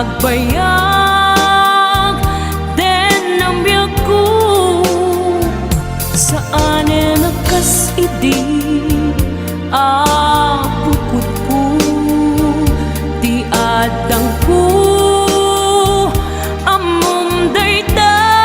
nagbayag den ng biyak ko saan nakas idi pukot ko di adang ko amom dayta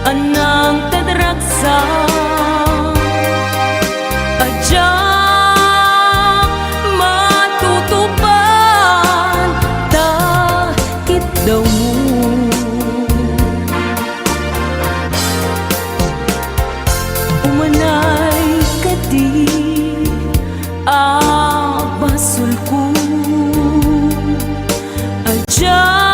anang tadraksa adya matutupan takit daw mo umanay kadi basul ko adya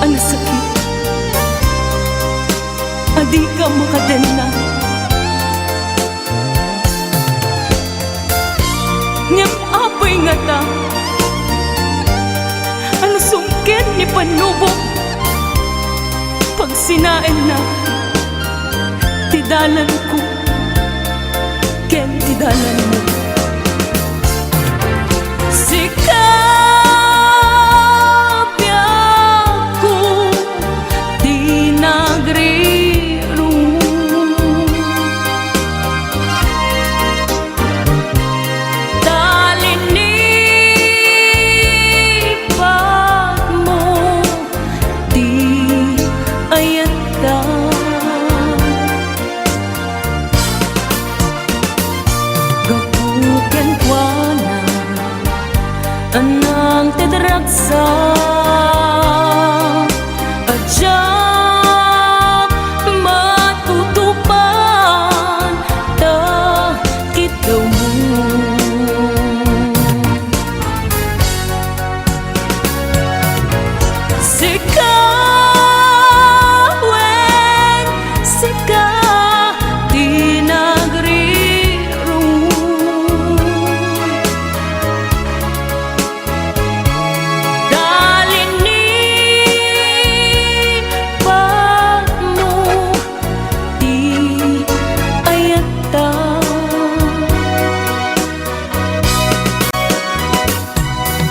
ang sakit adi ka makadena ngem apay nga ta ano sungkin ni panubok pag sinain na tidalan ko ken tidalan mo anang tedraksa adya matutupan takit daw mo sikaweng sika di nagriru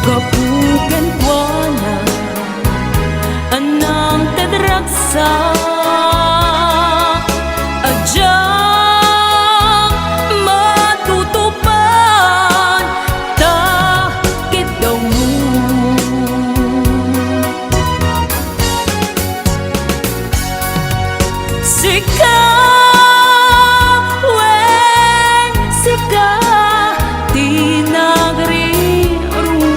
kapugan ko na anang tadraksa adya matutupan takit daw mo sikaweng sika di nagriru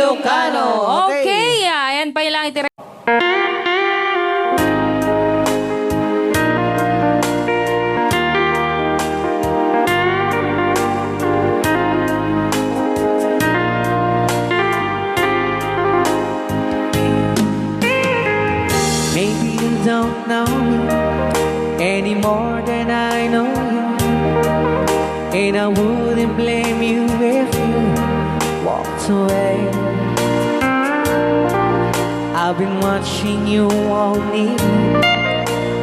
Ilocano. Okay, ayan pa ilang itira. Maybe you don't know me any more than I know you, and I wouldn't blame you if you walked away. I've been watching you all evening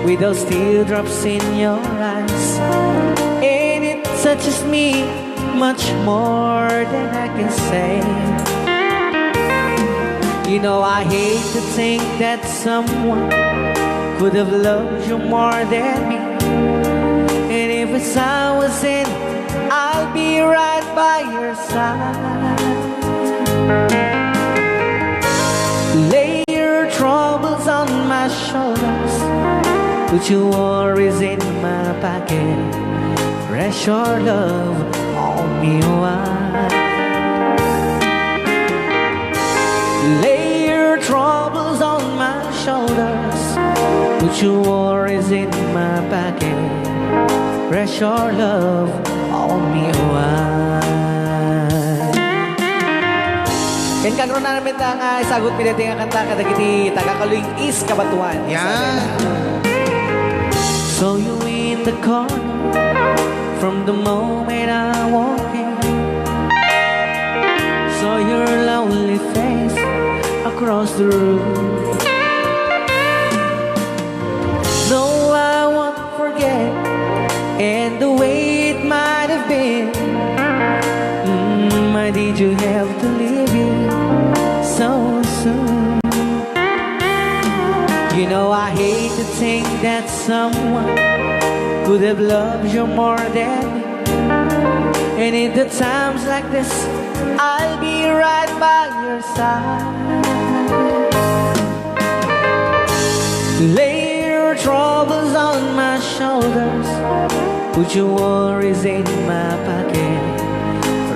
with those teardrops in your eyes, and it touches me much more than I can say. You know, I hate to think that someone could have loved you more than me, and if it's I was in, I'll be right by your side. Lay your troubles on my shoulders, put your worries in my pocket, rest your love on me while. Lay your troubles on my shoulders, put your worries in my pocket, rest your love on me while. Ken kagro na namin nga isagot pinati nga kanta kadagiti tagakaluing is kabatuan. Yan. So you in the corner from the moment I walk in, saw your lonely face across the room. No, I won't forget, and the way it might have been. Why did you have to leave it so soon? You know, I hate to think that someone could have loved you more than me, and in the times like this, I'll be right by your side. Lay your troubles on my shoulders, put your worries in my pocket,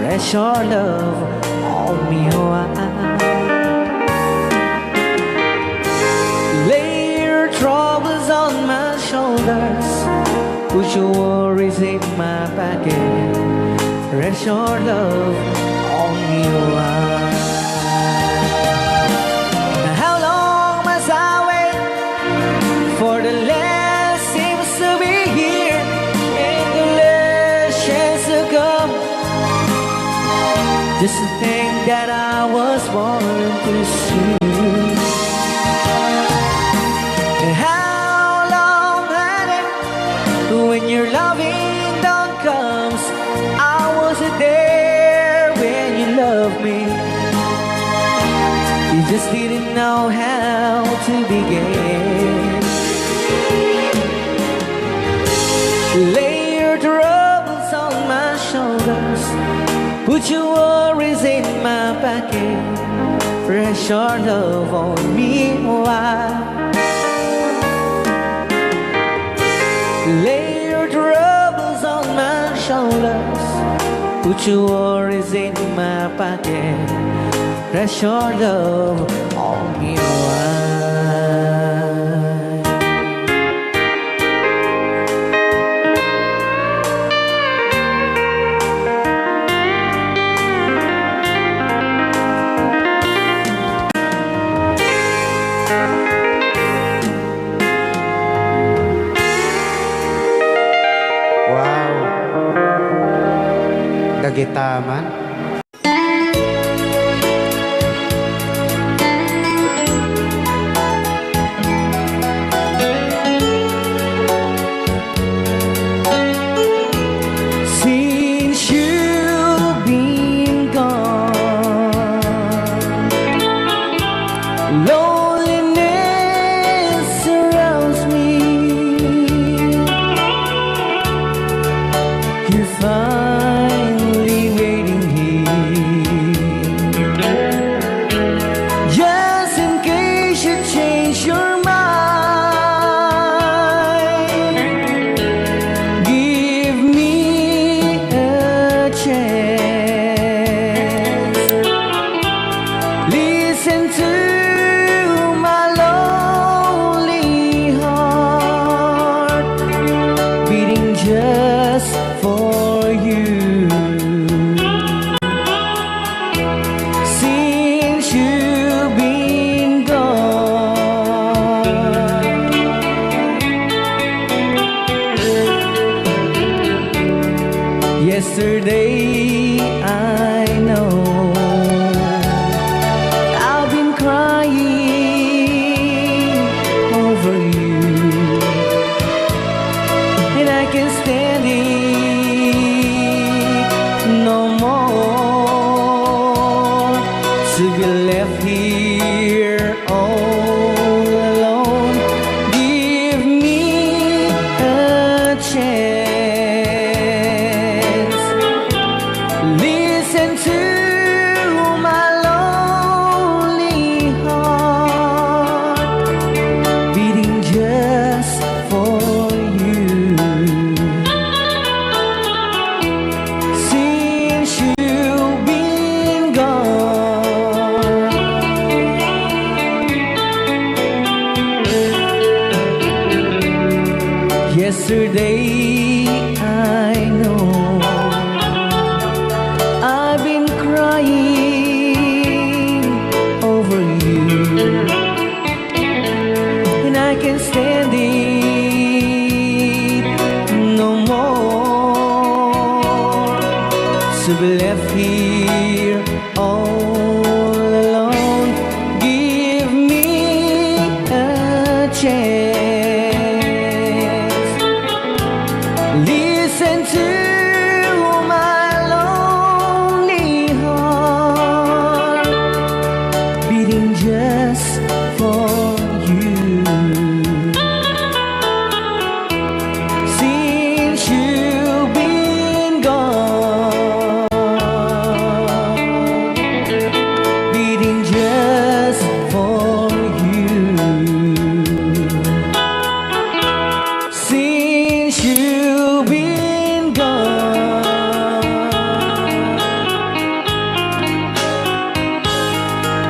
rest your love on me while. Lay your troubles on my shoulders, put your worries in my pocket, rest your love on me while. How long must I wait for the last seems to be here and the last chance to come? Just to think that I was born to see. And how long had it when your loving dawn comes? I wasn't there when you loved me. You just didn't know how to begin. Lay your troubles on my shoulders, put your worries in my pocket, rest your love on me while. Lay your troubles on my shoulders, put your worries in my pocket, rest your love on me while. Wow. Dagitaman. Since you've been gone, loneliness surrounds me. You're finally waiting Yesterday I know I've been crying over you, and I can't stand it no more to be left here all alone. Give me a chance. Listen to my lonely heart beating just for you. Since you've been gone, yesterday I know I've been crying over you, and I can't stand it no more to be left here all alone. Give me a chance. Listen to my lonely heart beating just for you. Since you've been gone, beating just for you. Since you've been gone,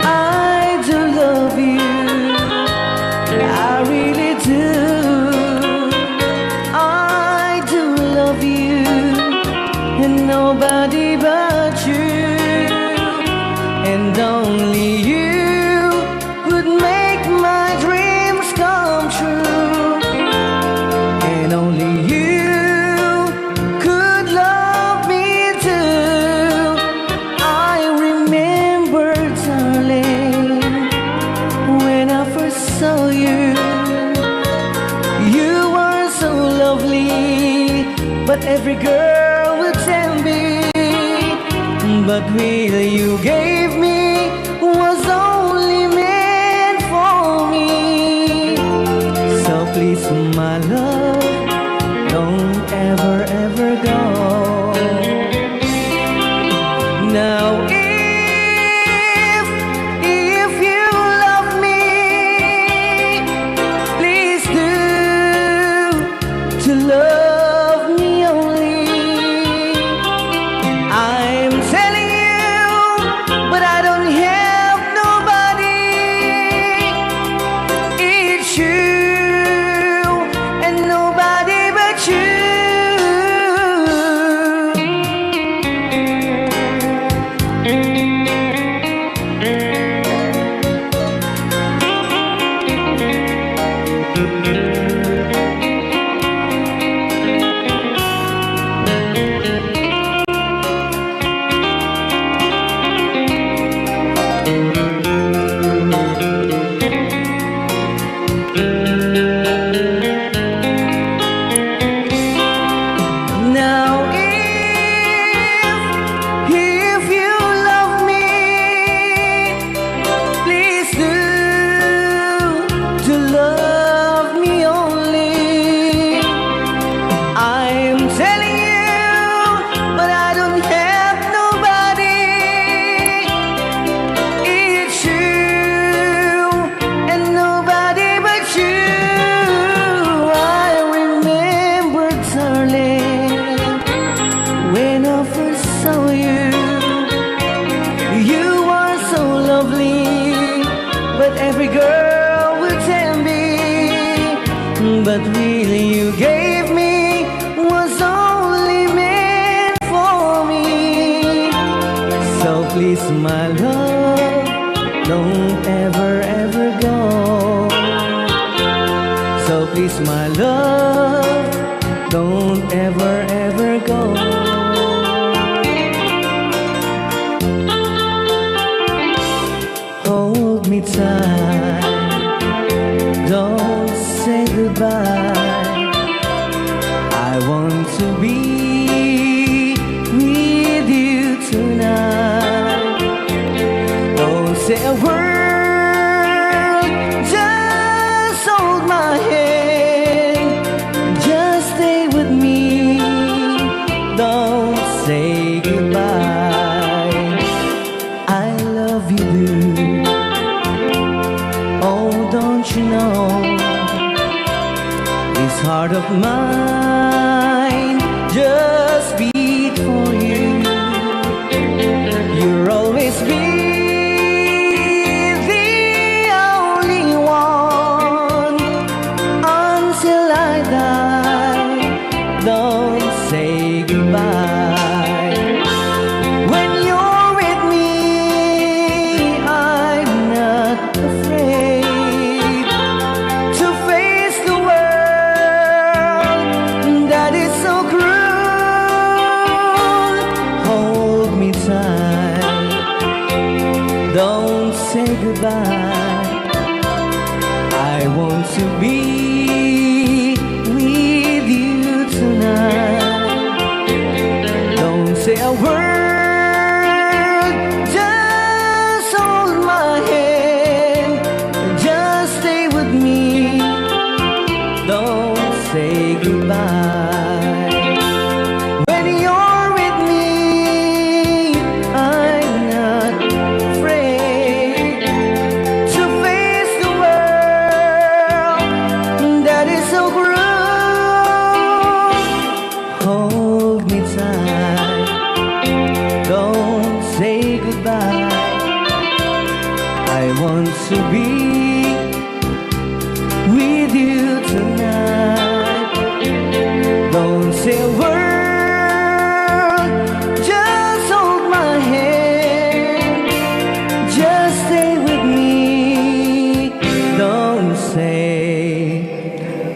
I do love you, I really do. I do love you, and nobody but you, and only you would make my dreams come true, and only you could love me too. I remember, darling, when I first saw you, you were so lovely, but every girl would tell me, but will you gave me was only meant for me. So please, my love, don't ever, ever go. Now if you love me, please do to love me only. I'm telling you, but I don't have nobody. It's you and nobody but you. Now if you love me, please do to love me only. I'm telling you, but I don't have nobody. It's you and nobody but you. I remember, darling, when I first saw you, you were so lovely, but every girl would tell me, but really you gave me was only meant for me. So please, my love, don't ever, ever go. So please, my love, don't ever, ever go. me tight, don't say goodbye. I want to be with you tonight. Don't say a word, just hold my hand, just stay with me, don't say goodbye. I love you, dude. Oh, don't you know, this heart of mine just beat for you. You'll always be the only one until I die. Don't say goodbye. When you're with me, I'm not afraid to face the world that is so cruel. Hold me tight, don't say goodbye. I want to be with you tonight. Don't say a word, just hold my hand, just stay with me, don't say goodbye. When you're with me, I'm not afraid to face the world that is so cruel. Hold me tight, don't say goodbye. I want to be with you tonight. Don't say a word, just hold my hand, just stay with me, don't say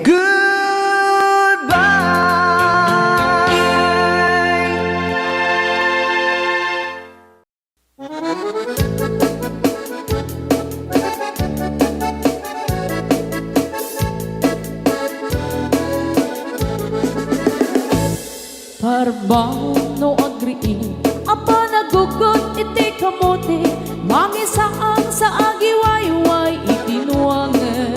goodbye. Parbang no agree apa nagugot iti kamote mangisaan sa agiwayway itinuangan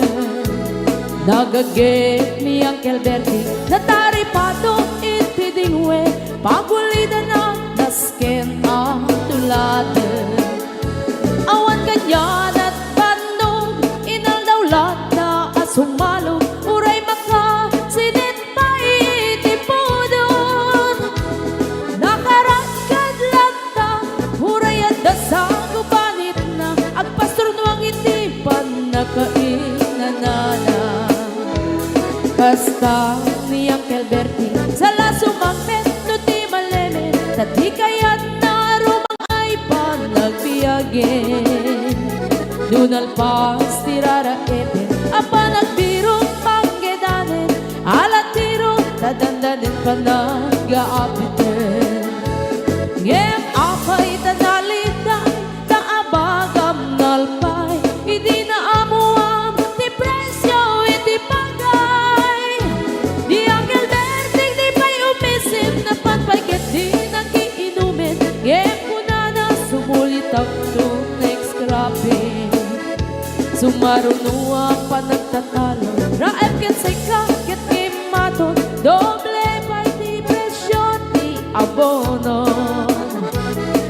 nagaget mi ang kelberti natari pato iti dingwe pagulida na nasken ang tuladen awan kanyan at bandong inaldawlat na asumalo uray maka sinit pa iti pudon nakarakad lagta uray at dasa gubanit na agpastor nuang iti panakainanana kasta niyang kelberti sa lasumangpet no ti maleme tati kayat na rumang ay panagbiyagen dunal pas tirara ete apa nagbirong panggedanen alatiro tadandanen panagaapiten ngem apay tadalitan taabagam nalpay idi na amuam ti presyo iti pagay di ang kelberting di pay umisim na panpayket di nakiinumin ngem kuna na sumulit ang next scrapping sumarunuang panagtatalo raep ket seka ket kimaton doble pay ti presyo ti abono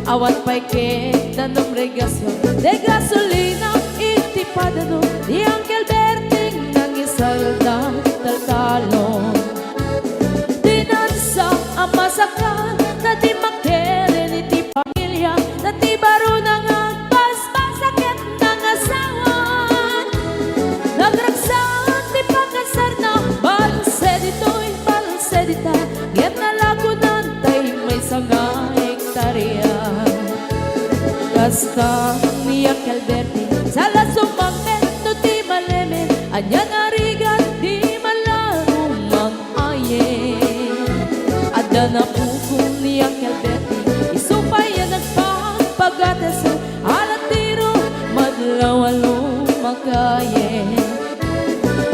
awat pay ket danom regasyon de gasolina iti padano di ang kelberting nangisalda taltalon dinansa ang masakan na di makeren iti pamilya na di baro nang agpaspasakit ng asawan nagragsan ti pagkasar na balse dito'y balse dita get na lagunan tay may sanga hektarya kasta niya kelberti sa lasumangpet no ti malemen anyan arigan di malarumang ayen ada na pukong niya kelberti isupay yan nagpapagatas alatiro madla dalawa lumagayin.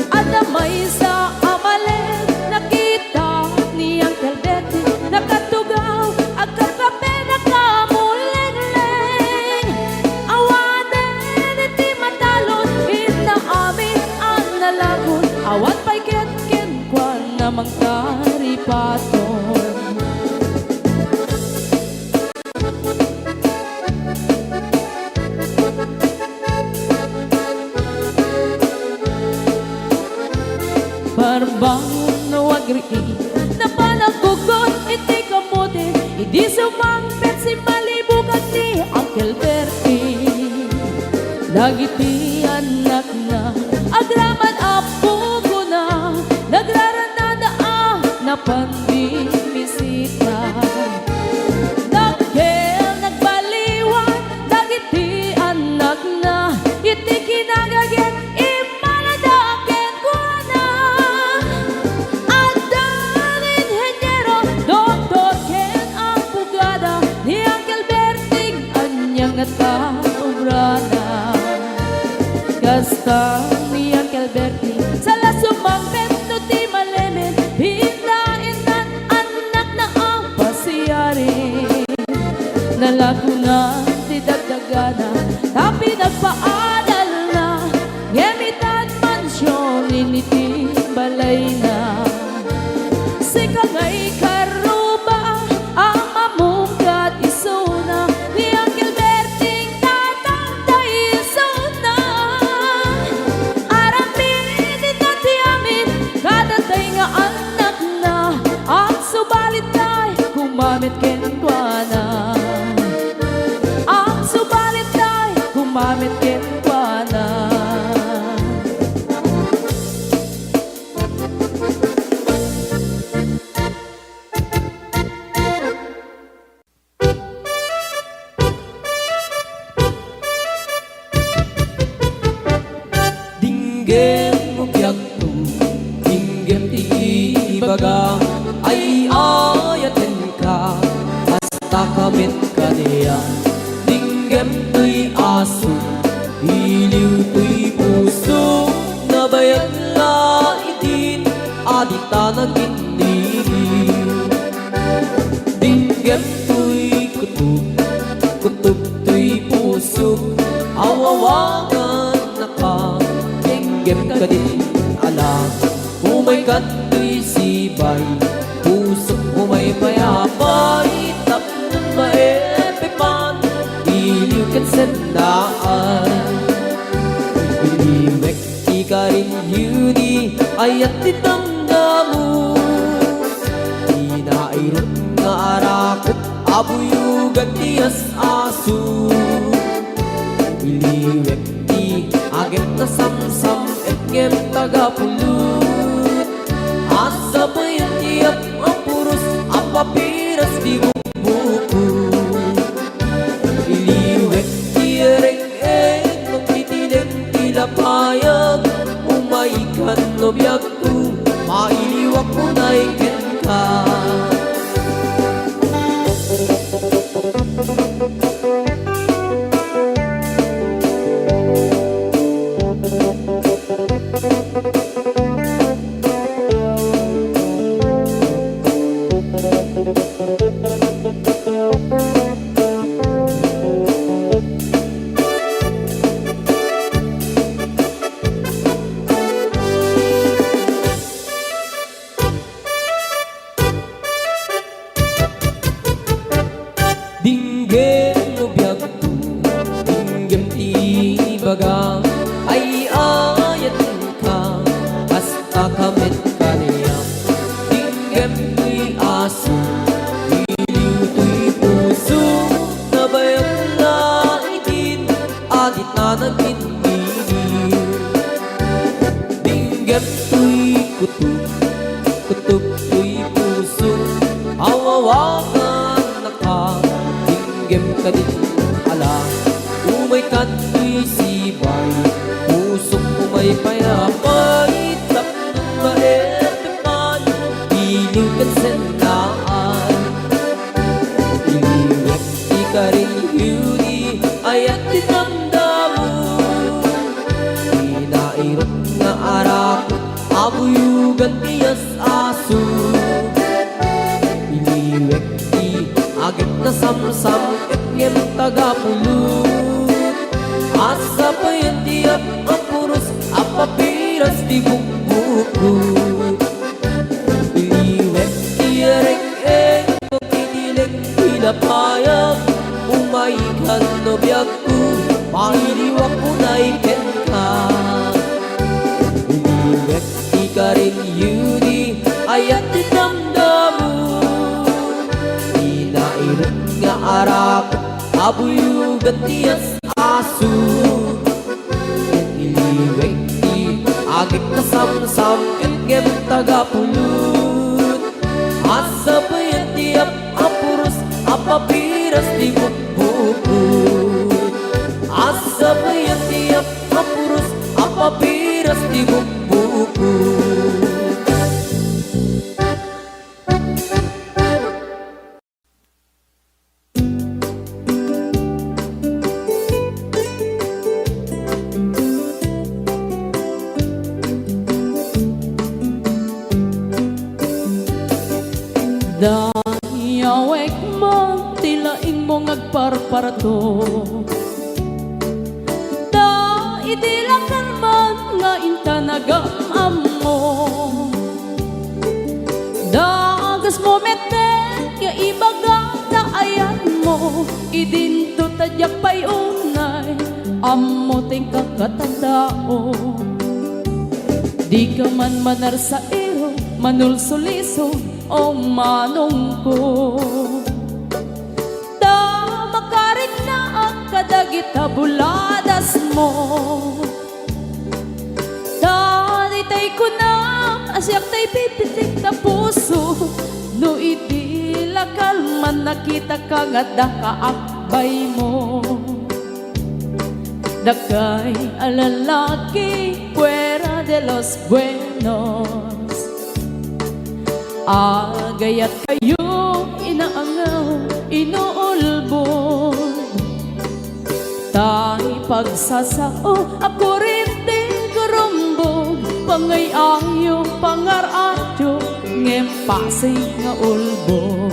At may sa amalit, nakita ni Uncle Betty, nakatugaw, agkape nakamuling-ling. Awanin, iti matalon, inaamin ang nalagon, awan pa'y ketken kwa namang karipaton. Parbangon na wagriin, na panagugot, iti kamote, hindi sumangpet si malibugan ni Uncle Bertie. Dagiti anak na, agraman apugo na, nagraranada na pandimisita. Nagkel, nagbaliwan, dagiti anak na, iti kinagaget, imaladaken ko na. Adan inhenyero, doktor ken ang pugada, ni Uncle Berting anyang nataobrana. Kasta ni Uncle Bertie, sa lasumang pento ti malemen, hindain anak na ang pasiyari. Nalagunan ti dagdagana, tapi nagpaadal na, ngemitan mansyon initi balay na. Sika nga'y karuba, ang mamungkat isuna, ni Uncle Berting tatangtay isuna. Aramin itati amin, kadatay nga anak na, ang subalit ay kumamit kenkwana. Ang subalit ay kumamit kenkwana. Dinggem mo biyagto, dinggem ti ibaga, ay ayaten ka, basta kamit ka niya. Dinggem to'y aso, iliw to'y puso, nabayag la itin, adita nag-inigil. Dinggem to'y kutub, kutub to'y puso, awawangan na ka. Dinggem ka din alam, umay to'y sibay, pusok umay payapay, tapos maepepan, iliw kan sandaan. Iliwek di ka rin yuni, ayat ditanggamu, inairot nga arakot, abuyugan tiyas aso. Iliwek di agem na samsam, etngem tagapulot, asa bayan tiyap ang puros, apapiras di bubuko. Iliwek di reng-eng, magtitiling tilapayag, umaikan no biyagto, mailiwak mo na ikin ka. Dinggem mo biyagto, dinggem ti baga, ay ayatin ka, basta kamit ka niya. Dinggem to'y aso, iliw to'y puso, nabayag na itin, adit na nag-inigil. Dinggem to'y kutub, kutub to'y puso, awawakan na ka. Dinggem ka din alam, umay to'y sibay, pusok umay payapay, tapos maepepan, iliw kan sandaan. Iliwek di ka rin yuni, ayat dinamdamu, gantias asu iliwek di agit na samsam ngem tagapulut asa payan tiap apurus apapiras di bukbukut iliwek di reng kinilig hilapayag umaikan no biyagku mahiliwak unay kenka iliwek di karin yuni ayat di damdamu inairut nga arak abuyu gantias asu iliwek di agik na samsam ngem tagapulut asa payan tiap apurus apapiras di bukbukut asa payan tiap apurus apapiras di bukbukut. Dayawek mo, tilaing mo ngagparparto. Da idilakan man nga intanagam mo. Da agas mo mete, nga ibagang taayan mo. Idinto tadyak pa'y unay, amo ting kakatandao. Di ka man manar sa iro, manulsuliso, o manong ko da makarit na ang kadagita buladas mo da ditay ko na asyak tay pipitik na puso no itilakal man nakita ka nga dakaakbay mo dakay alalaki fuera de los buenos agayat kayo inaangaw, inuulbog tayo pagsasao, ako rin din karumbog pangay ayo, pangaradyo ngem pasay nga ulbog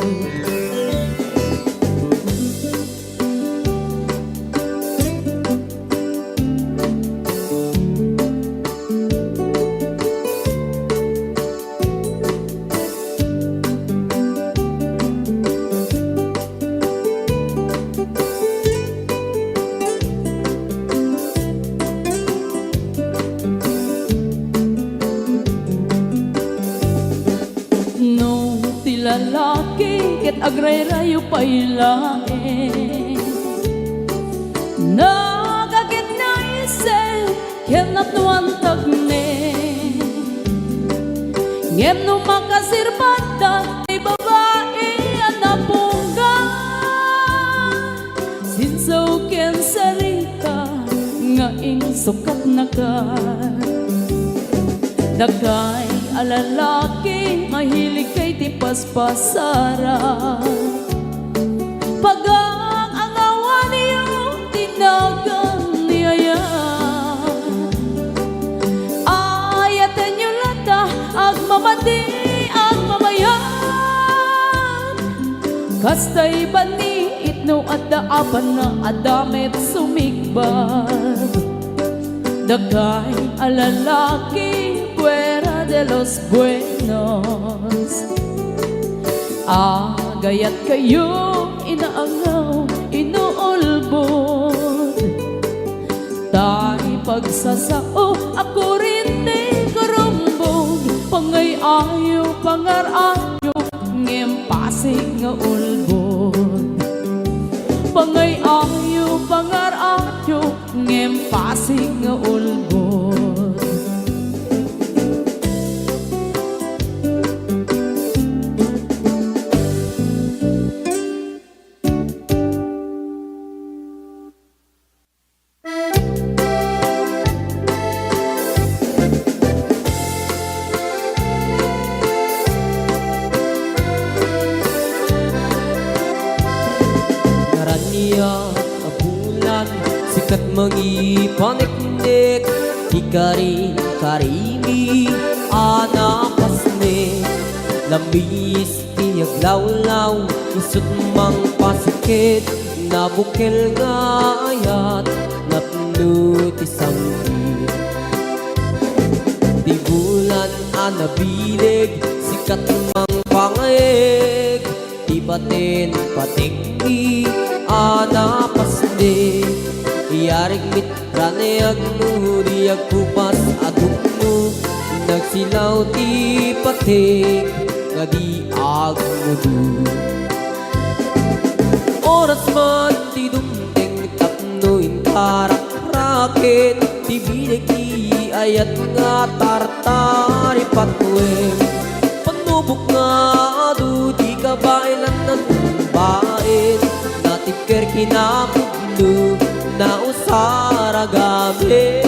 lalaki ket agray-rayo pailae nagagit na ise ken natnuantag ne ngem no makasirbata ay babae anapungga sinsaw ken sarita nga ing sukat na ka dagay alalaki mahilig kay tipas pasara pagang ang awan niyo tinagang niyaya ayatan nyo lata ag mamadi ag mamayan kastay bani itno at daapan na adamet sumigbag dagay alalaki fuera de los buenos agayat kayo inaangaw, inuulbod tayo pagsasao, ako rin din karumbog pangay ayo, pangarayo ngem pasig nga ulbod pangay ayo, pangarayo ngem pasig nga ulbod sikat mangipanik-nik ikarin karimi anak Lamis tiyag lawlaw, isut mang pasikit, nabukil nga ayat, napno ti sambit. Di bulan anabilig, sikat mang pangayeg, di batin patikti, anapasde. Iyarig mitranayag mo, di agkupas adukno, nagsilaw ti patik, nga di agmudu. Oras man ti dumdeng tapnoin karak-rakit, ti bilig ti ayat nga tartari patwem. Panubok nga adu di kabailan ng bain, natikir kinakubno na usara gabi.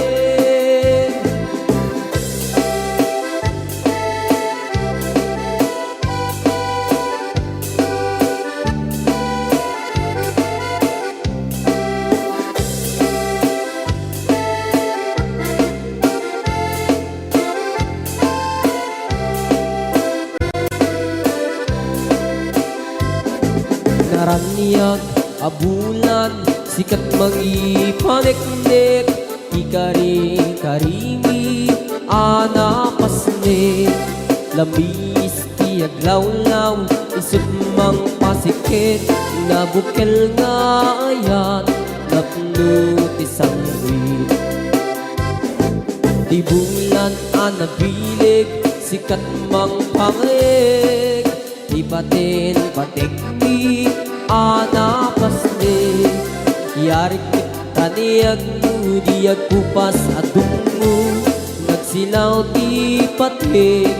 Naraniag abulan, sikat mangipanek-nek, ikari-karimi, anapasnek. Lamis tiyag lawlaw, isut mang pasikit, nabukil nga ayat, napno ti sambit. Di bulan anabilig, sikat mang pangayeg, di batin patikti, anapasne. Yarik taniyag mo, di agkupas adungo, nagsilaw ti patik,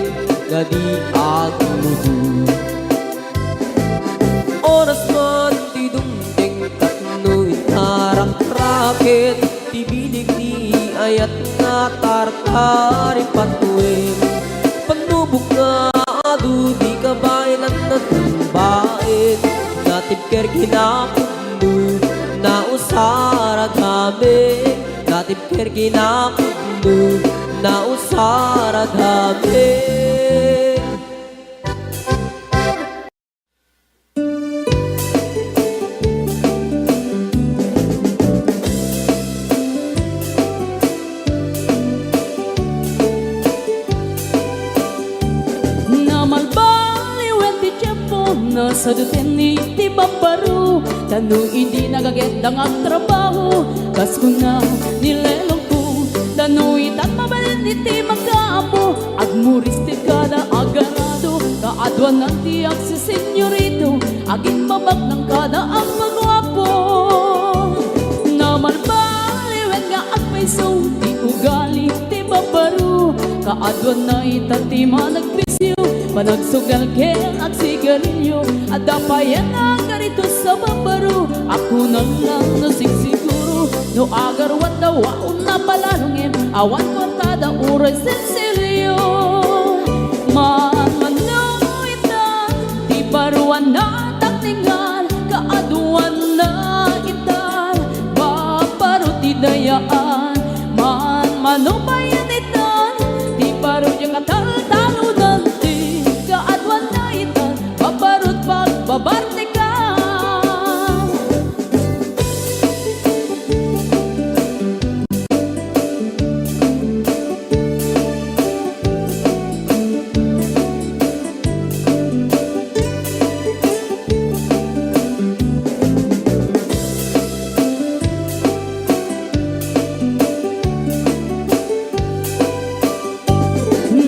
nga di agmudu. Oras man ti dumdeng katno itarak-rakit, ti bilig ti ayat nga tartari patwem. Panubok nga adu di kabailan na tumbain, natipker kinakubno na usara gabi, natipker kinakubno na usara gabi. Sa duten ni ti babaru, tanong hindi nagagendang ang trabaho, kas ko na nilelong ko, tanong itat mabalin ni ti magkaapo, agmuris ti kada agarado, kaadwan ng tiyak si senyorito, aging babag ng kada ang magwapo. Naman baliwen nga agpaiso, ti ugali ti babaru, kaadwan na itat ti managbisyo, panagsugal kel ag sigarilyo, at dapayan ang ganito sa babaro. Ako na lang nasigsiguro, no agarwan daw ako na palalungin, awan kwartada uray sensilyo. Manmanuitan, di baruan na takningan, kaaduan na itan, babaro ti dayaan. Manmanubayan itan, di baro yung katal-talunan, babarut pagbabarte ka.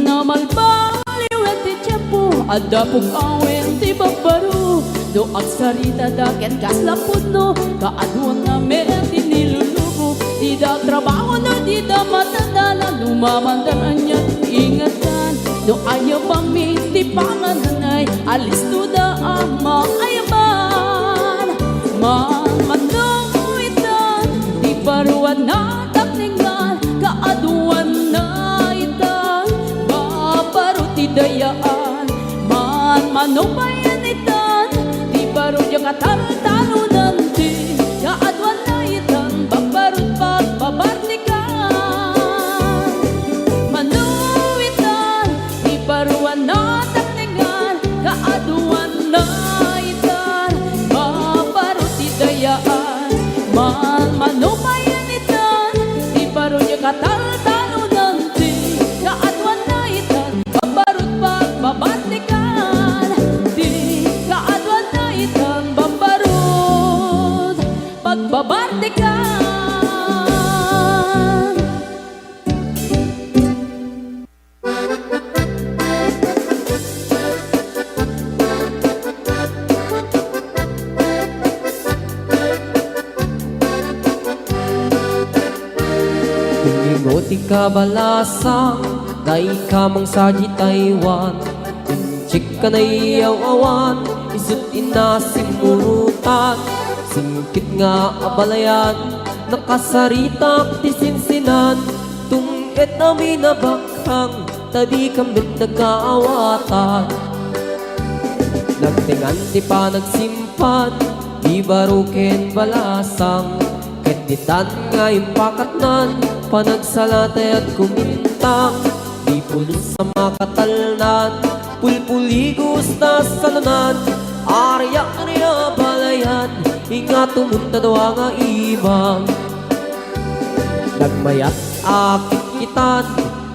Namalbaliw ti tiempo, adapog awen ti babaru, do agsarita daket kaslapod no, kaaduan nga meron ti nilulubo, di da trabaho no, di da matandala, lumamandaran niya ingatan, do ayabang mi ti pangananay, alis to da ang maayaban. Manuitan, di baruan na takningan, kaaduan na itan, babaro ti dayaan. Manubayan itan, di baro yung katal-talunan, di kaadwan na itan, babarut pagbabarte ka. Manuitan, di baruan na takningan, baro niya katal-talo nanti kaadwan na itan babarut pagbabantikan di kaadwan na itan babarut pagbabantikan. Ingoti ka balasang, day ka mang saji Taiwan. Inchik ka na iyaw awan, isut inasimurutan. Singkit nga abalayan, nakasaritak tisinsinan. Tungit namin na bakhang, tadi kambit nagkaawatan. Nagtingan di pa nagsimpan, di barukin balasang. Keditan nga impakatnan, panagsalatay at kumintang. Di pulos sa makatalnan, pulpuligos na salunan. Arya-arya balayan, ingat tumunta daw nga ibang. Nagmayat akit kitan,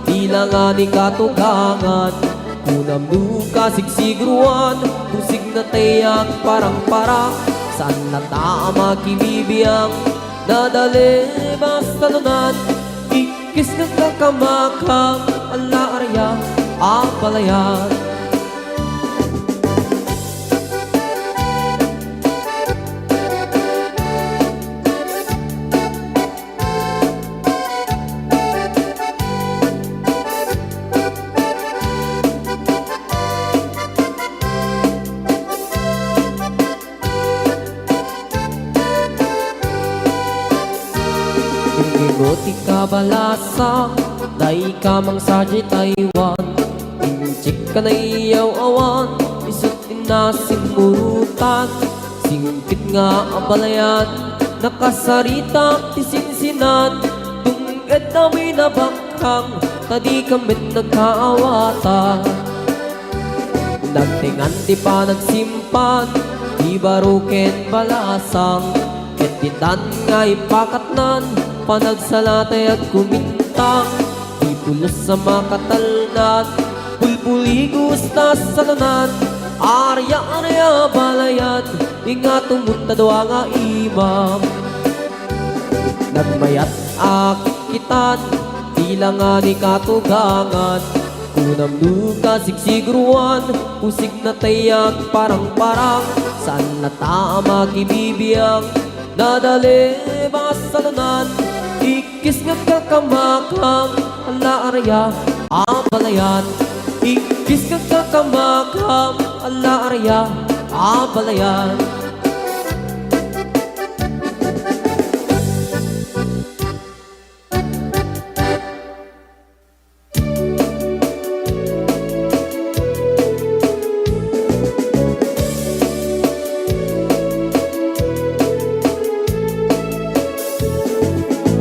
tila nga ni katugangan. Kunam duka sigsigruan, pusig na tayak parang-parang. Saan na tama kibibiyang, nadali basta nunan. Ikis ng kakamakang, ala arya, apalayan. Ingoti ka balasang, day ka mang saji Taiwan. Inchik ka na iyaw awan, isut inasimurutan. Singkit nga abalayan, nakasaritak tisinsinan. Tunged namin na bakhang, tadi kambit nagkaawatan. Nagtingan di pa nagsimpan, di barukin balasang. Keditan nga ipakatnan, panagsalatay at kumintang. Di pulos sa makatalnan, pulpuligos na salunan. Arya-arya balayan, ingat tumunta daw nga imam. Nagmayat akit kitan, tila nga ni katugangan. Kunam duka sigsigruan, pusig na tayak parang-parang. Saan na tama kibibiyang, nadali ba salunan. Ikis nga kakamakang, ala arya, apalayan. Ikis nga kakamakang, ala arya, apalayan.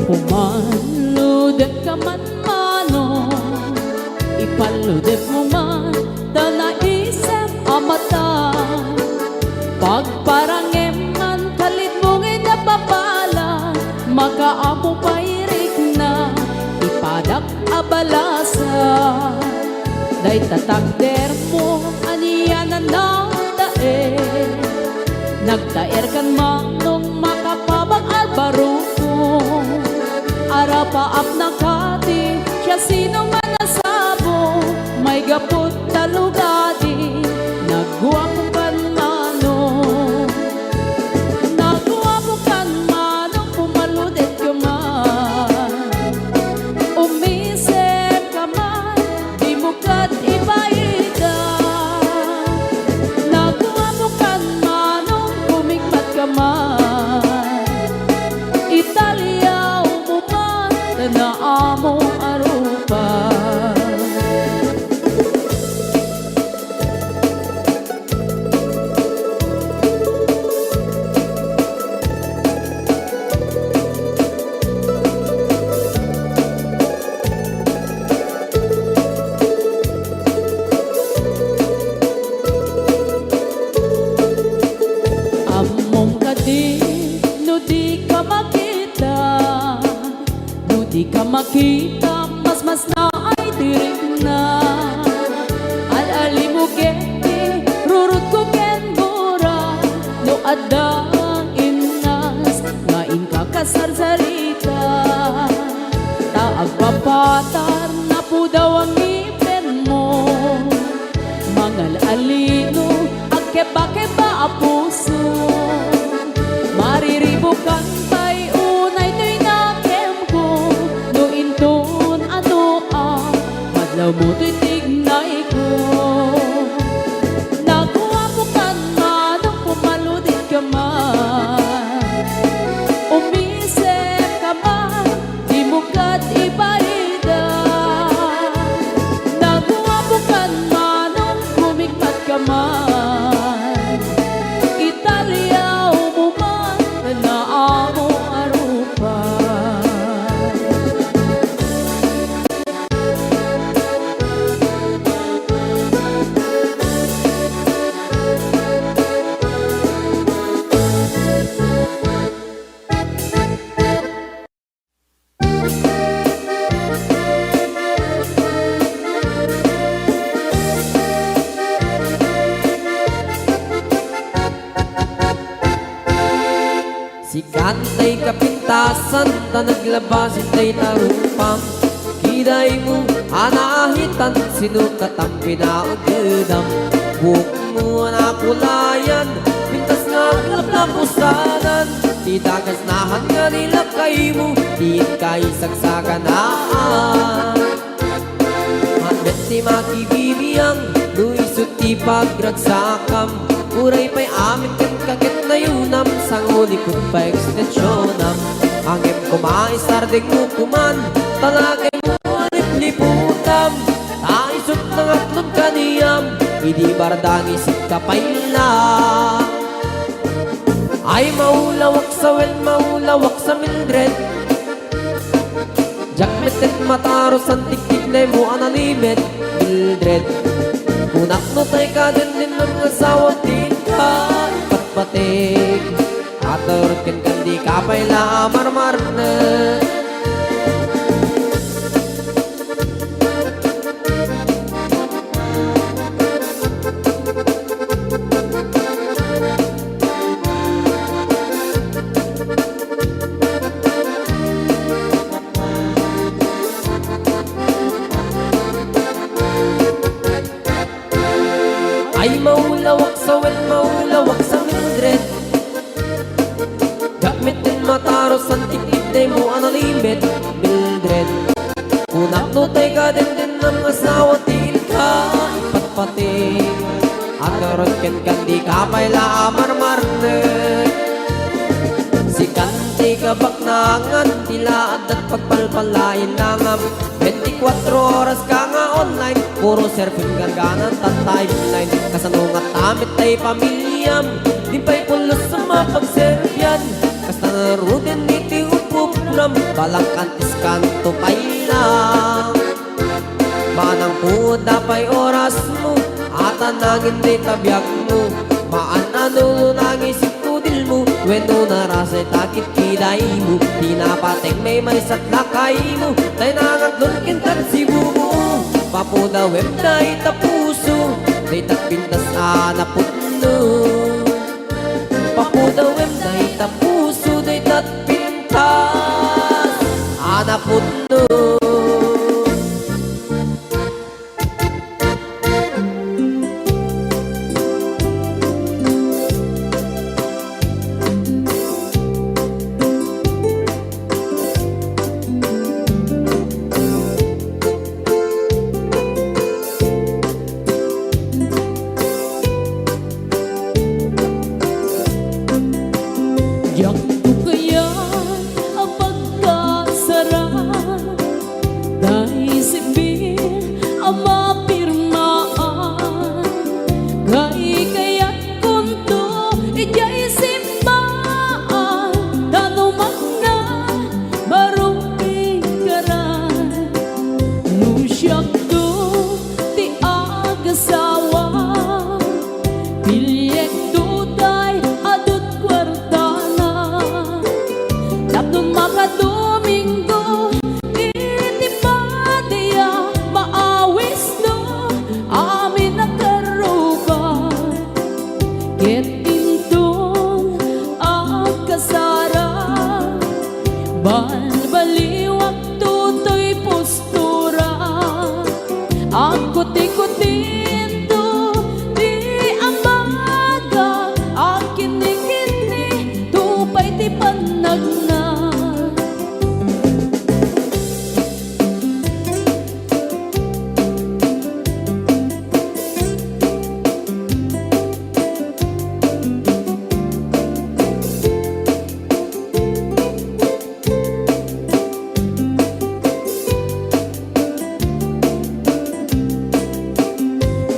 Pumaludek ka man mano, ipaludek mo man, danaisip amata. Pagparangem man, kalit mong inapapala, makaamo pairik na, ipadak abalasa. Day tatakder mo, aniyanan na daer. Nagdaer kan manong makapabag albaro ko. Arapaap na kati, siya sinong manasabo. May gapot talugadi, nagguwapo kan mano. Nagguwapo kan mano, pumaludet ka man. Umisip ka man, di mo kat ibaida. Nagguwapo kan mano, pumikmat ka man. Italia umuman, na among arupa. Amom ka di, no di ka makita, no di ka makita, mas na ay tirik na. Alali mo keti, rurut ko ken gora, no adang inas, ngain ka kasarsarita. Taag papatar na po daw ang ngipin mo, mangal alino, agkeba-keba a puso. Mariribukan pa'y unay to'y nakem ko, no inton ano madlaw mo to'y tignay ko. Nakuha mo kan manong pumaludit ka man, umisip ka man, di mo kat ibaida. Nakuha mo kan manong kumikmat ka man, Italia umuman na amo arupan. Si kantay kapintasan, ta naglabasin tay tarumpang. Kiday mo, anahitan, sinukat ang pinaugdam. Buhok mo nakulayan, pintas nga ang napusanan. Di dagas nahan nga nila kay mo, di kay sagsaganaan. Handet ti makibibiyang, luisot ti pagragsakam. Uray pa'y amin ken kakit na yunam, sang ulikot pa ekstensyonan. Angem kumaisardeng mo kuman, talagay mo alit liputam. Taisot ng atlon kaniyam, hindi bardang isip kapay lang. Ay maulawak sa wen, maulawak sa Mildred. Jakmetet mataros ang tiktik na mo analimet, Mildred. Kunak no tay ka din ng asawa din ka ipatpatig. Aturot ken kandi kapay la marmar na. Ay maulawak sa wen, maulawak sa Mildred. Gamit din mataros ang tiktik na mo analimit, Mildred. Kunak no tay ka din ng asawa til ka ipatpating. Agarot ken kandi kapay la marmarne. Si kanti kabak nangan, tila at pagpalpalain langam. 24 oras ka nga online, puro surfing garganan at timeline. Kasanungat tamit tay pamilyam, di pa'y pulos sa mapagservyan. Kasta narudin iti upupuram, balang kantis kanto pa'y lang. Manang puda pa'y oras mo, at anangin di tabyak mo. Maanano nangisip tudil mo, weno narasay takit kiday mo. Di napateng may marisat lakay mo, tay nangatlon kintan sibu mo. Papuda web day tapuso, day tapintas anaputno. Papuda web day tapuso, day tapintas anaputno. Yak ko kaya ang pagkasara,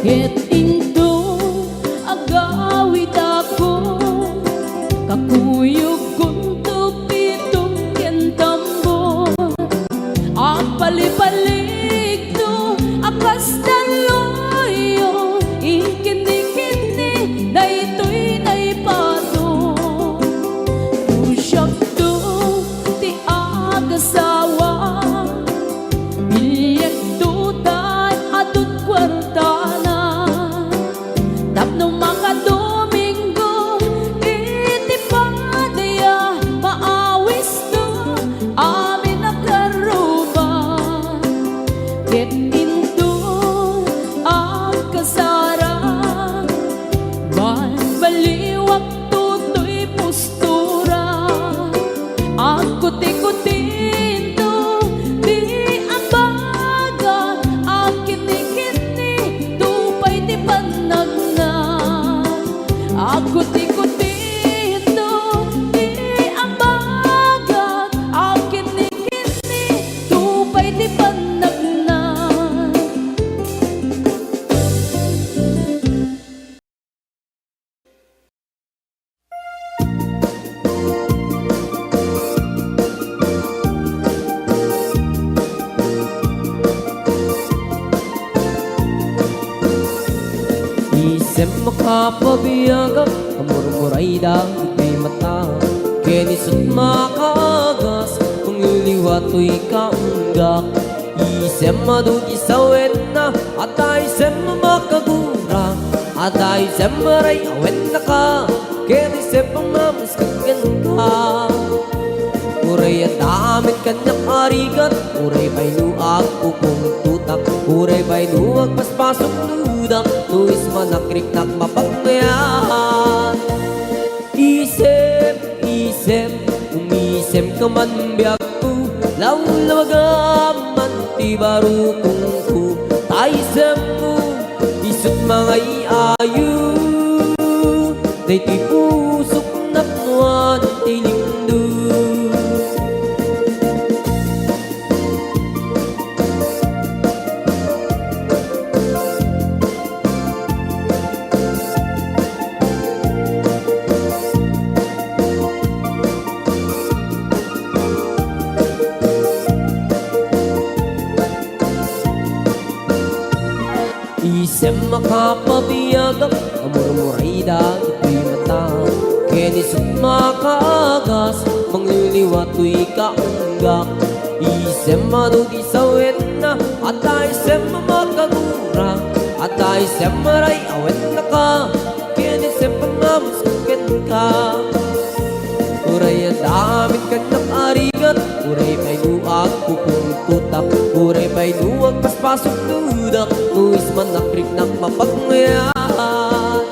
Ket into agawid ako kakuyog kunto pitong kentambo apali-palig to akas daloyo ikini-kini daytoy naipato usyak to ti agasawa bilyag tutan atut kwartana tapno mga Domingo iti padaya maawis to amin nakaruba ket into ang kasara baliwak tutoy postura ang kuti-kutin to di ambaga ang kini-kini tupay di panagna ang kuti-kutin to di ambaga ang kini-kini tupay di panagna. Isem makapabiyagak kamurmuray dahil kay mata kenisot makaagas pangliliwato'y kaunggak isem madugi sawet na at isem makagura at isem maray awet na ka kenisem pamamas kaganda uray at damit kanyang arigat uray bay nuag pupong tutak uray bay nuag paspasok ludak tuis manakrik-nak mapagmayan isem, isem umisem ka man biyak ko lawlawagaman ti baro kungku taisem mo isut mga iayu day ti pusok napnuan ti lindo isem makapabiyagak kamurmuray dahil ito'y mata kenisot makaagas mangliliwato'y kaunggak isem madugi sawet na at isem makagura at isem maray awet na ka kenisem pamamaskukin ka uray ang damit kanyang arigat uray may nuag pupong tutak uray may nuag paspasok dudak nuis manakrik-nak mapagmayan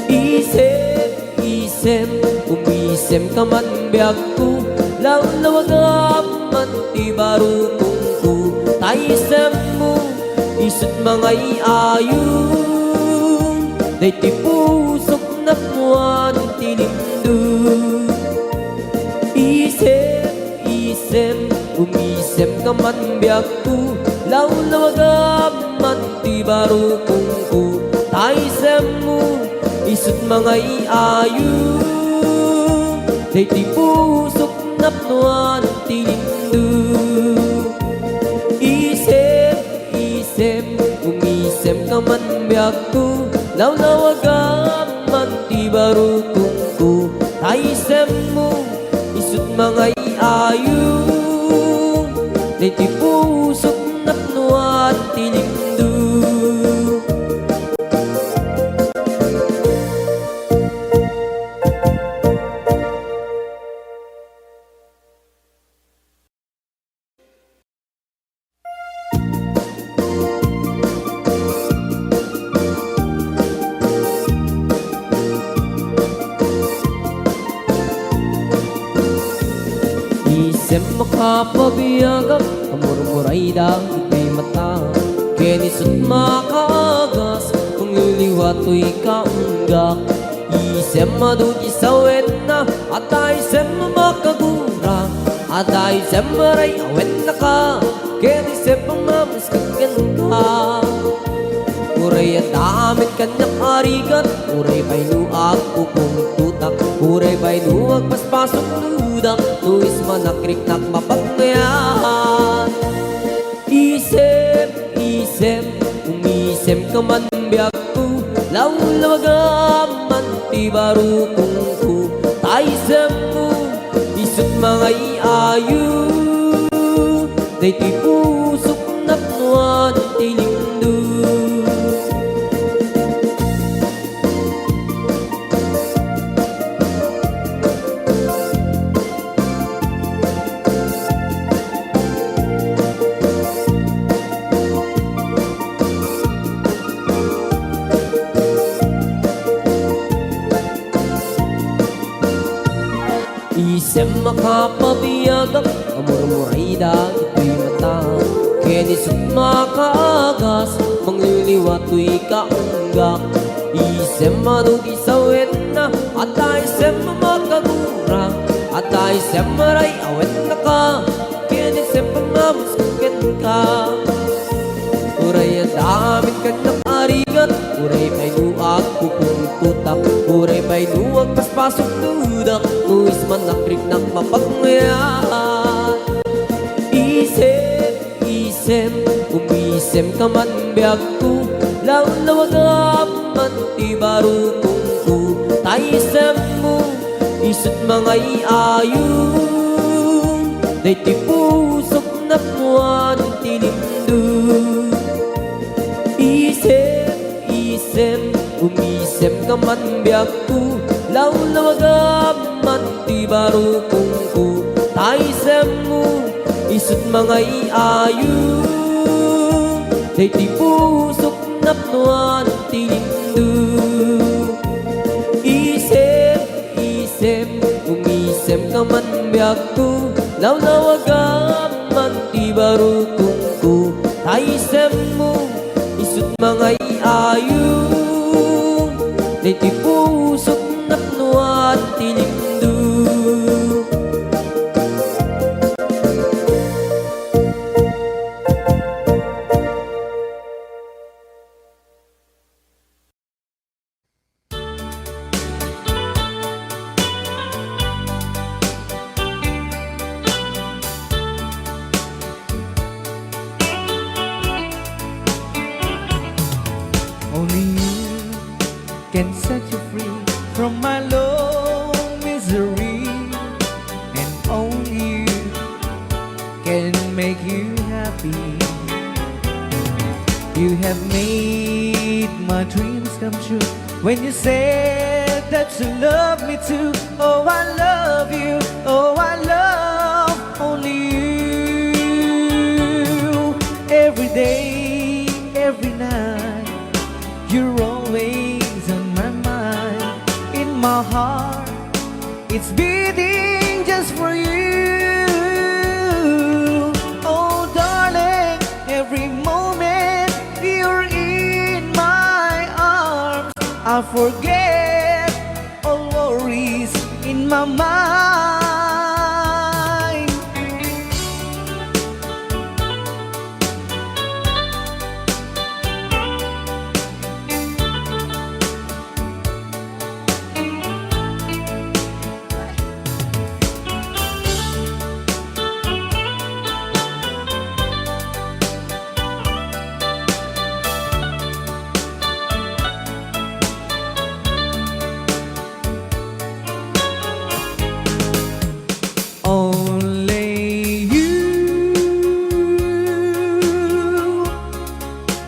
isem, isem umisem ka man biyak ko lawlawagaman ti baro kungku taisem mo isut mga iayong day ti pusok na puan ti lindo isem, isem umisem ka man biyak ko lawlawagaman ti baro kungku taisem mo isut mga iayong day ti pusok napnuan ti lindo isem, isem umisem ka man biyak ko lawlawagaman ti baro kungku taisem mo isut mga iayong day ti pusok napnuan ti lindo isem makapabiyagak kamurmuray dahil kay mata kenisot makaagas pangliliwato'y kaunggak isem madugi sawet na at isem makagura at isem maray awet na ka kenisem pamamaskukin ka uray at arigat Uray bay nuag pupong tutak Uray bay nuag paspasok nudak Nuis manakrik-nak mapagmayan Isem, isem, umisem ka man biyak ko Lawlawagaman ti barukong ko Taisem mo, isut mga iayu Day ti pusok napnuan ti lindo Isem makapabiyagak Amur-muray dagito'y mata Kenisut makaagas Mangliliwa to'y kaunggak Isem manugi sa wena At isem makagura At isem maray awet na ka Kenisem pangamusukin ka Uray ang damit kang nakarigat Uray pa'y nuag pupong tutak Uray pa'y nuag paspasok nudak Nuis manakrik ng mapagmayan Isem, isem, umisem ka man biyag ko Lawlawagaman ti barukong ko Taisem mo, isut mga iayong Day ti pusok na puwan ti lindo Isem, isem, umisem ka man biyag ko Lawlawagaman ti barukong ko Taisem mo, isut mga iayu Day ti pusok napnuan ti lindo Isem, isem, umisem ka man biyag ko Lawlawagaman ti barukong ko Taisem mo, isut mga iayu Day ti pusok napnuan ti lindo Only you can set you free from my low misery, and only you can make you happy. You have made my dreams come true when you said that you love me too. Oh, I love you. Oh, I love only you. Every day, every night, you're always on my mind. In my heart, it's beating just for you. Oh, darling, every moment you're in my arms, I forget all worries in my mind. Only you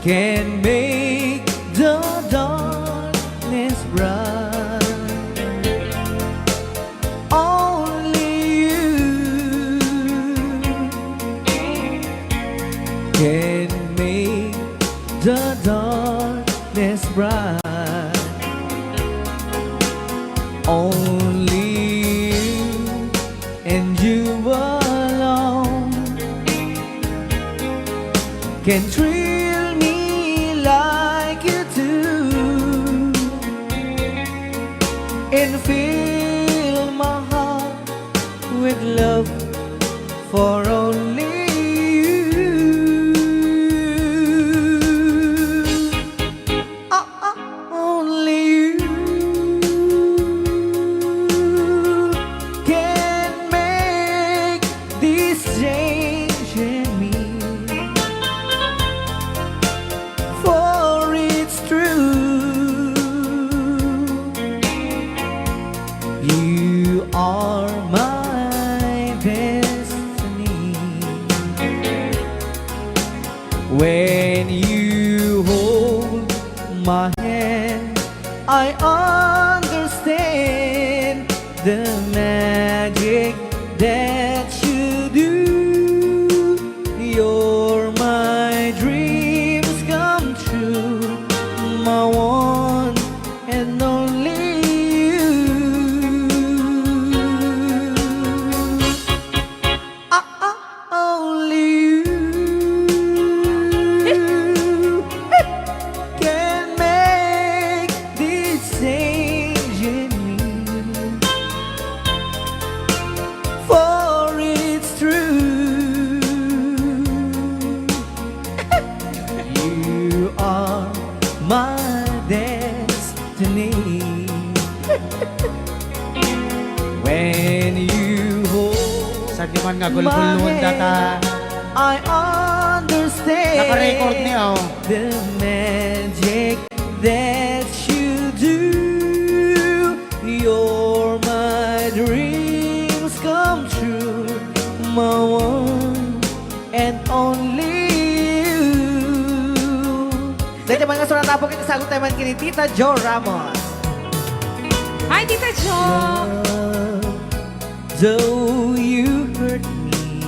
can make the darkness bright. Only you can make the darkness bright. Only you and you alone can thrill me like you do, and fill my heart with love for only you. Only When you hold my hand, I understand the magic that you do. You're my dreams come true, my one and only you. Only you can make this change in me, for it's true. You are my destiny. When you hold Sa di man nga gulgulun data. I understand Naka-record niya, oh. the magic that you do. You're my dreams come true, my one and only you. Dahil mga surat po kita sagot tayo man kini Tita Jo Ramos. Hi, Tita Jo! Though you hurt me,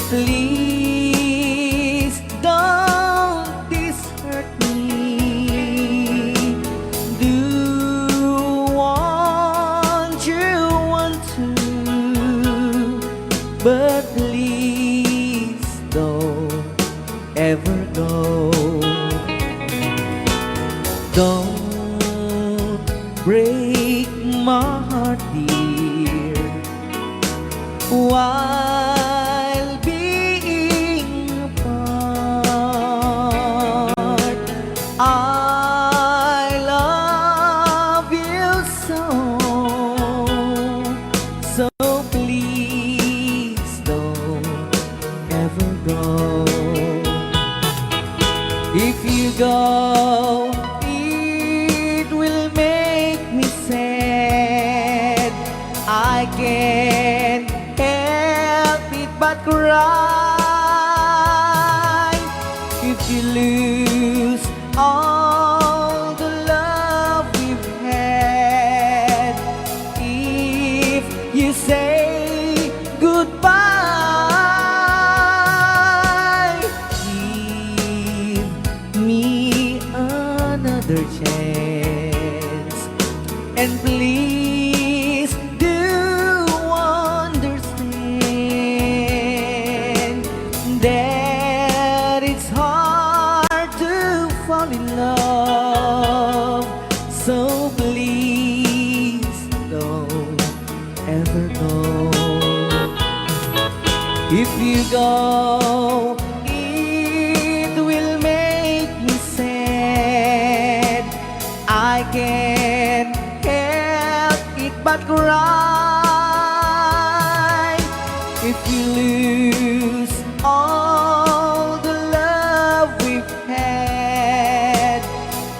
please don't dishurt me. Do want you want to, but please don't ever go. Don't break my heart, dear, while being apart. I love you so, so please don't ever go. If you go, it will make me sad. I can't help it but cry. If you lose all the love we've had, if you say goodbye, give me another chance, and please do understand that it's hard to fall in love. So please don't ever go. If you go, it will make me sad. I can't help it but cry. If you lose all the love we've had,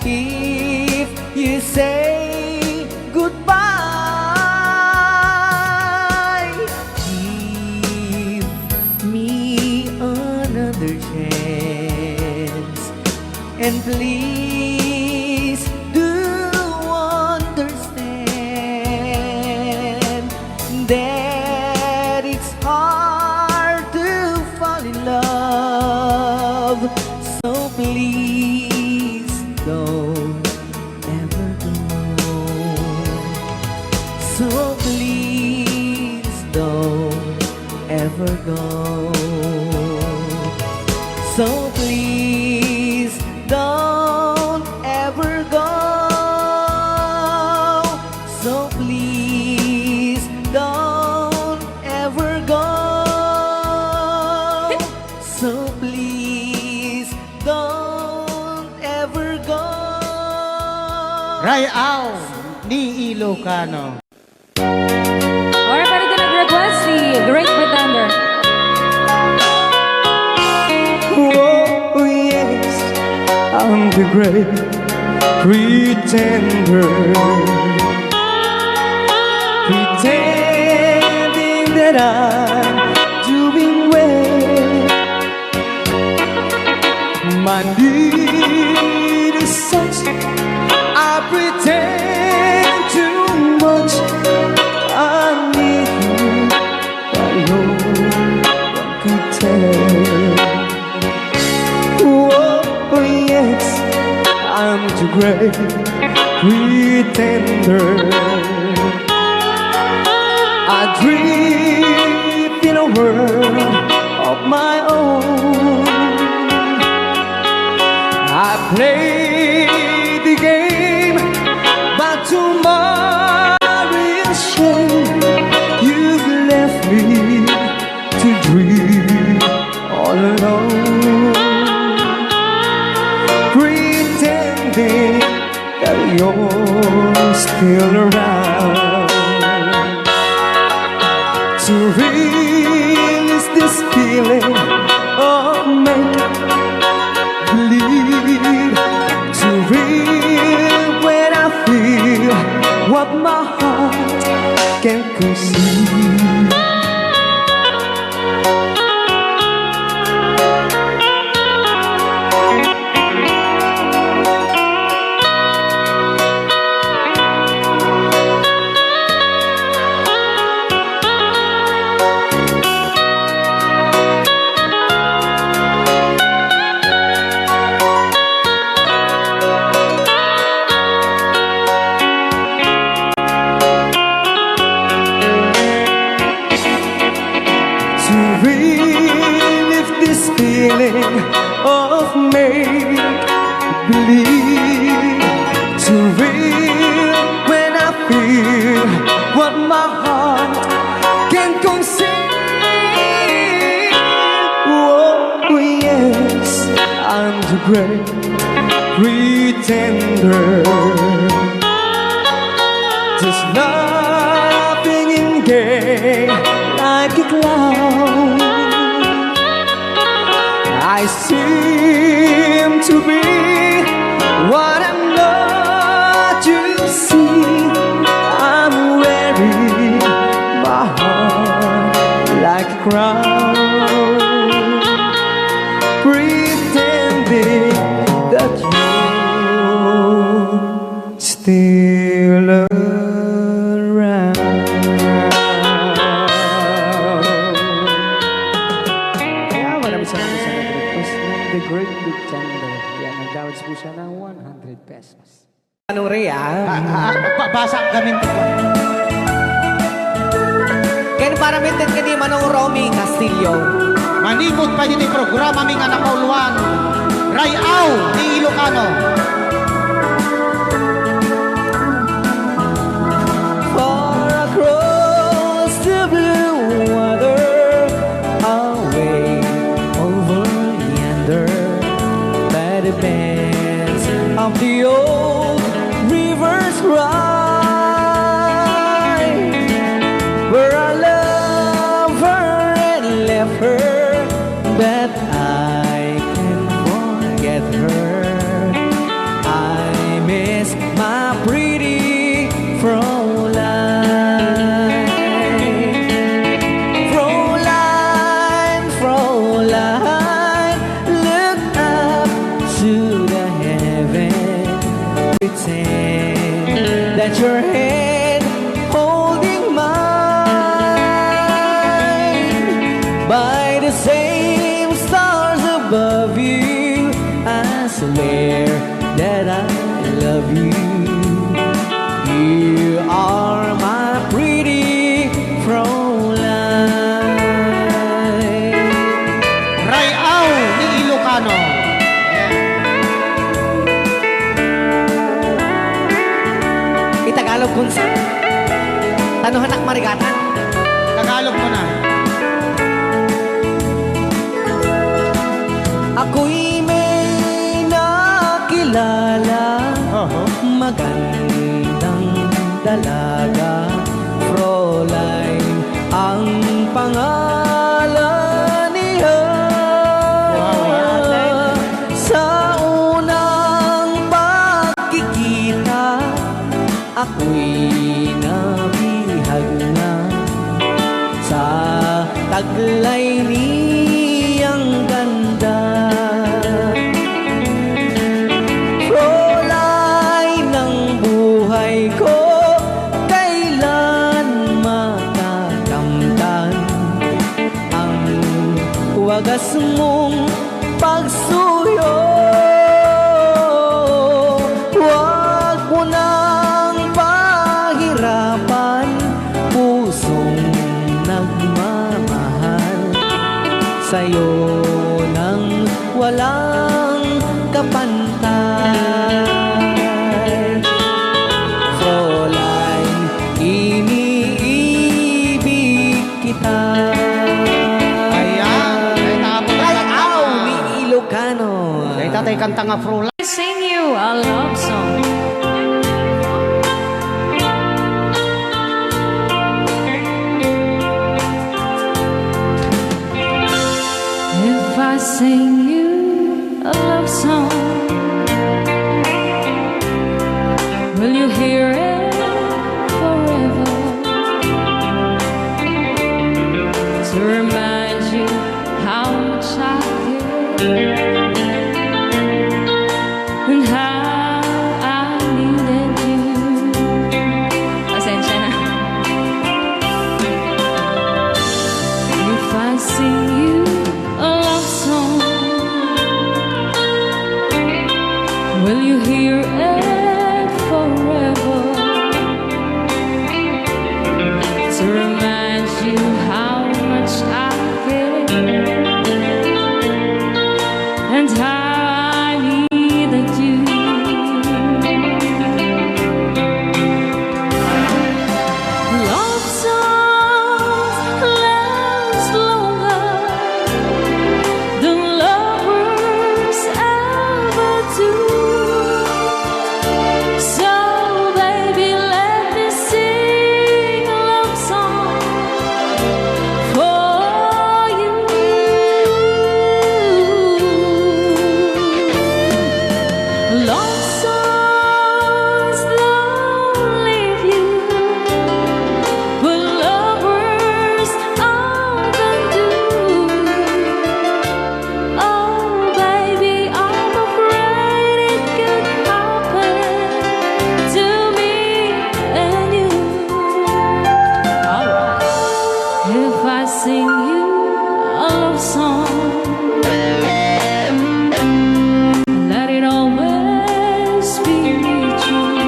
if you say goodbye, give me another chance, and please do understand that it's hard to fall in love. So please don't ever go. So please don't ever go. So please don't ever go. So please don't ever go. So please don't ever go. Rayaw ni Ilocano. Alright, para din nag-request si Great Pretender. Oh yes, I'm the great pretender, pretending that I'm doing well. great pretender. I dream in a world of my own. I play the game, but tomorrow is shame. You've left me to dream all alone, pretending that you're still around. To release this feeling of make-believe, to real when I feel what my heart can conceive. Relive this feeling of make-believe, to real when I feel what my heart can conceive. Oh yes, I'm the great pretender, just laughing in gay like a clown. I seem to be what I'm not, you see. I'm wearing my heart like a crown, pretending that you're still around. The Great Pretender. Yan, nagdawad po siya ng 100 pesos. Anong Rhea? Basa kami ito. Kaya para mintin ka di Manong Romy Castillo. Manipot pa yun yung programa ming anak kauluan. Rayaw ni Ilocano. Far across the blue water, away over yonder, by the banks of the old rivers ride, where I love her and left her, but I can't forget her. I miss my pretty Fräulein. Fräulein, Fräulein, look up to the heaven, pretend that your hand holding mine, by the same stars above you, I swear that I love you. You are my pretty Fräulein. Rayaw ni Ilocano. Itagalog kung sa tanuhan ak marigatan. Tagalog mo na. Ako'y may nakilala, magandang dalaga, Fräulein ang pangalan niya. Sa unang pagkikita, ako'y nabihag na sa taglay niyang ganda. Fräulein ng buhay ko, kailan matakamtan ang wagas mong pagsuyo. sa'yo nang walang kapantay. Fräulein, iniibig kita. Ayan, ay tapos Rayaw ni Ilocano. ay tatay kanta nga Fräulein. Sing you a love song. If I sing you a love song, will you hear it forever? To remind you how much I care and how I needed you. Pasensya na. If I sing you a love song, will you hear it forever? To remind you how much I care and how I needed you. Love songs last longer than lovers ever do. So baby, let me sing a love song for you. Love songs don't leave you, but lovers often do. Oh baby, I'm afraid it could happen to me and you. Alright. If I sing you a love song, let it always be true.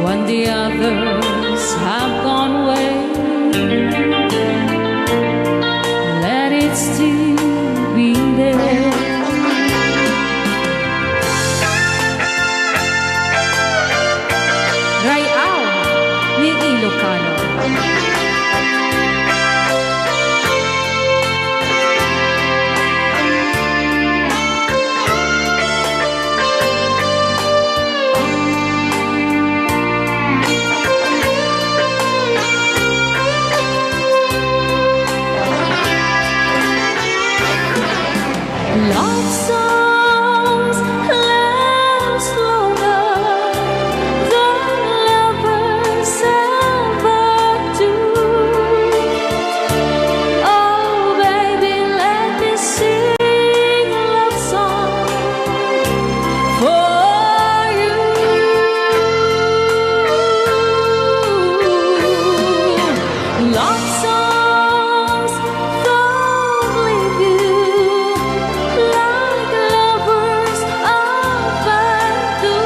When the others have gone away, let it still be there. Rayaw ni Ilocano. Love songs last longer than lovers ever do. Oh baby, let me sing a love song for you. Love songs don't leave you like lovers often do.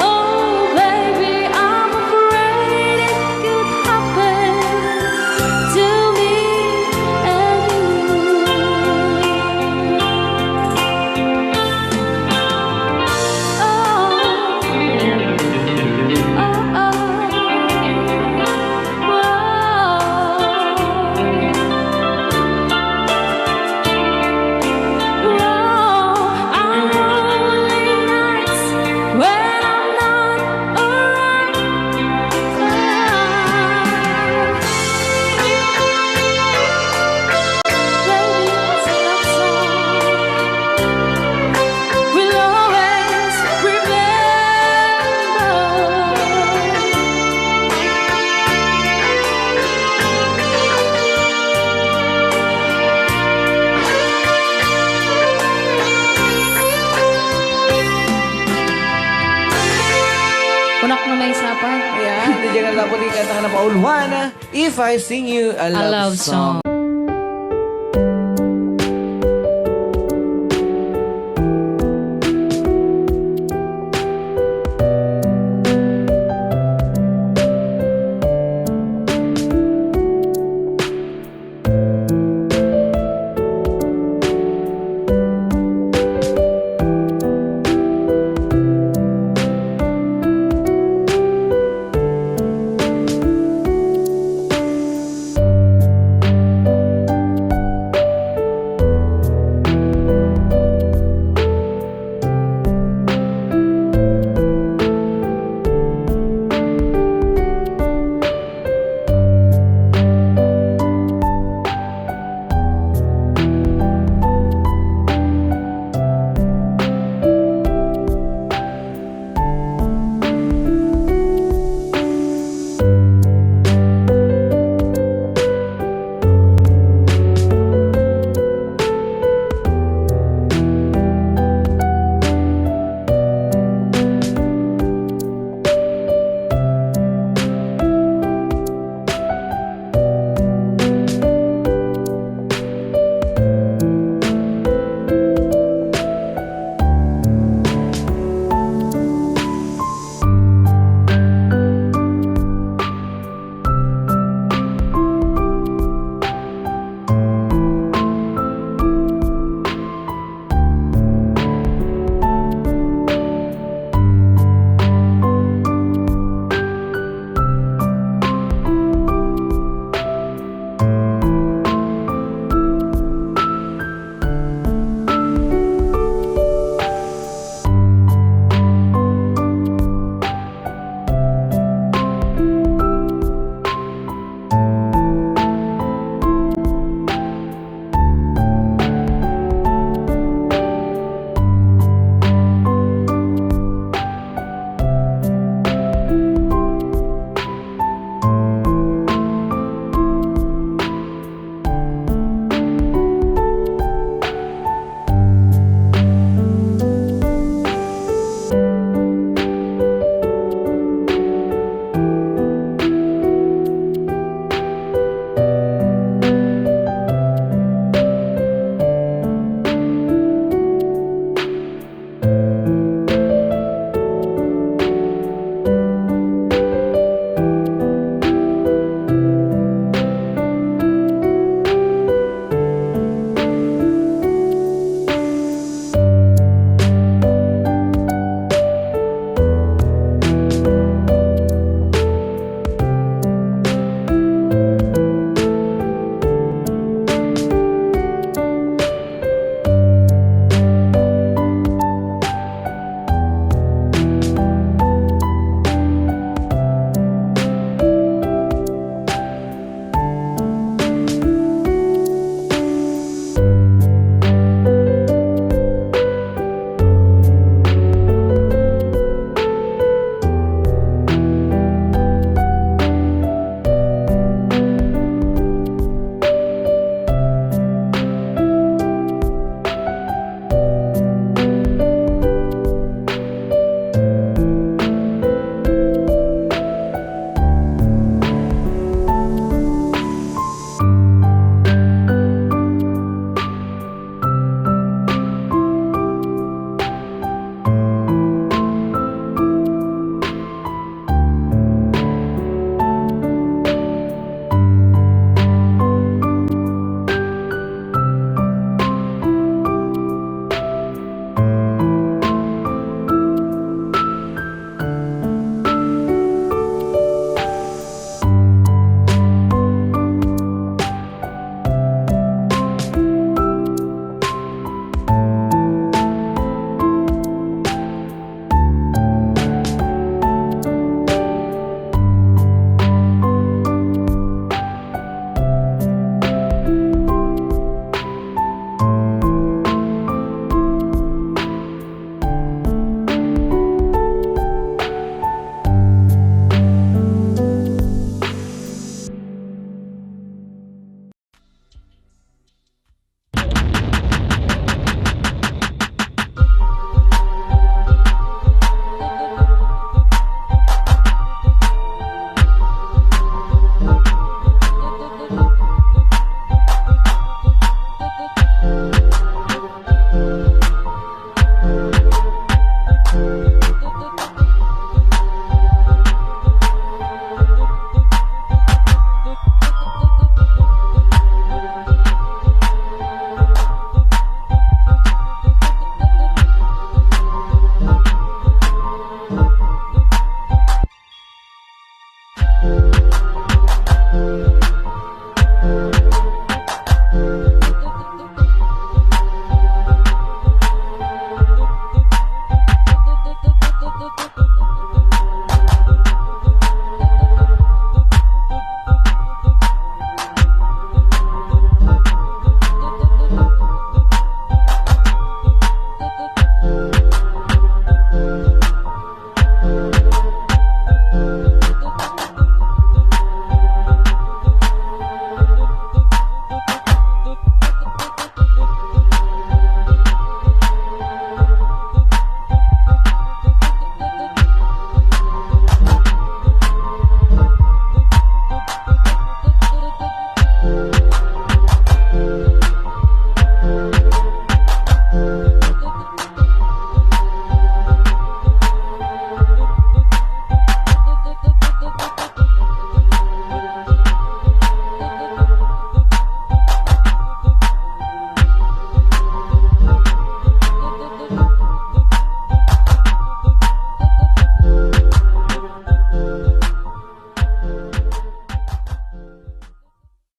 Oh baby, I'm afraid it could happen to me and Unak na may sapay. Ayan, hindi dyan na po di kanta na pauluhan. If I sing you a A love love song. song.